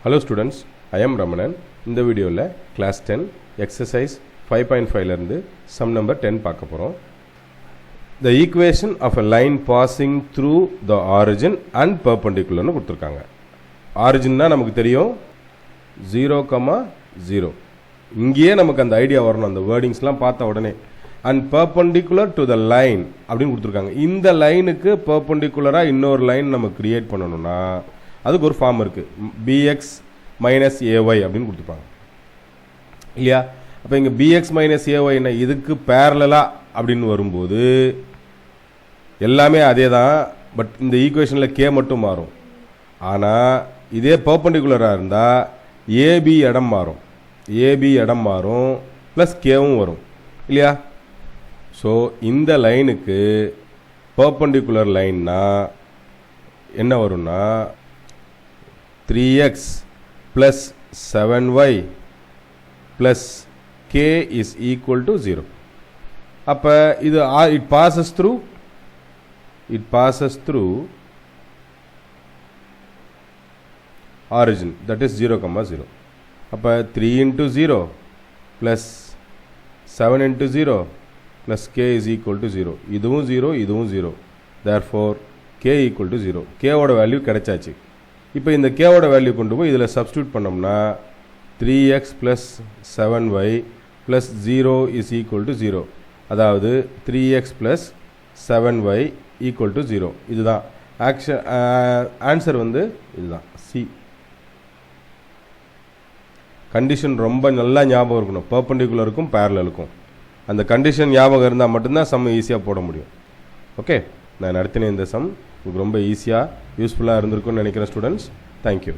Hello students, I am Ramanan. இந்த வீடியோவில் class 10 exercise 5.5 இருந்து sum number 10 பார்க்க போகிறோம். The equation of a line passing through the origin and perpendicular னு கொடுத்துருக்காங்க. Originனா நமக்கு தெரியும் 0, இங்கேயே நமக்கு அந்த ஐடியா வரணும், அந்த வேர்டிங்ஸ்லாம் பார்த்த உடனே. And perpendicular to the line அப்படின்னு கொடுத்துருக்காங்க. இந்த லைனுக்கு perpendicular இன்னொரு லைன் நம்ம கிரியேட் பண்ணணும்னா அதுக்கு ஒரு ஃபார்ம் இருக்குது, bx மைனஸ் ay அப்படின்னு கொடுத்துருப்பாங்க இல்லையா. அப்போ இங்கே bx மைனஸ் ay என்ன, இதுக்கு பேரலா அப்படின்னு வரும்போது எல்லாமே அதே தான், பட் இந்த ஈக்குவேஷனில் கே மட்டும் மாறும். ஆனால் இதே பர்பண்டிகுலராக இருந்தால் ஏபி இடம் மாறும் ப்ளஸ் கேவும் வரும் இல்லையா. ஸோ இந்த லைனுக்கு பர்பண்டிகுலர் லைன்னா என்ன வரும்னா 3x plus 7y plus k is equal to 0. அப்போ இது it passes through origin, that is 0, 0. அப்போ 3 into 0 plus 7 into 0 plus k is equal to 0. இதுவும் 0. Therefore k equal to 0. k ஓட வேல்யூ கிடைச்சாச்சு. இப்போ இந்த k ஓட வேல்யூ கொண்டு போய் இதில் சப்ஸ்டியூட் பண்ணோம்னா 3x plus 7y plus 0 is equal to 0. அதாவது 3x plus 7y equal to 0. இதுதான் ஆன்சர் இதுதான் சி. கண்டிஷன் ரொம்ப நல்லா ஞாபகம் இருக்கணும், பர்பண்டிகுலருக்கும் பேரலலுக்கும். அந்த கண்டிஷன் ஞாபகம் இருந்தால் மட்டும்தான் சம் ஈஸியாக போட முடியும். ஓகே, நான் நடத்தின இந்த சம் உங்களுக்கு ரொம்ப ஈஸியாக யூஸ்ஃபுல்லாக இருந்திருக்கும்னு நினைக்கிறேன் ஸ்டூடெண்ட்ஸ். தேங்க்யூ.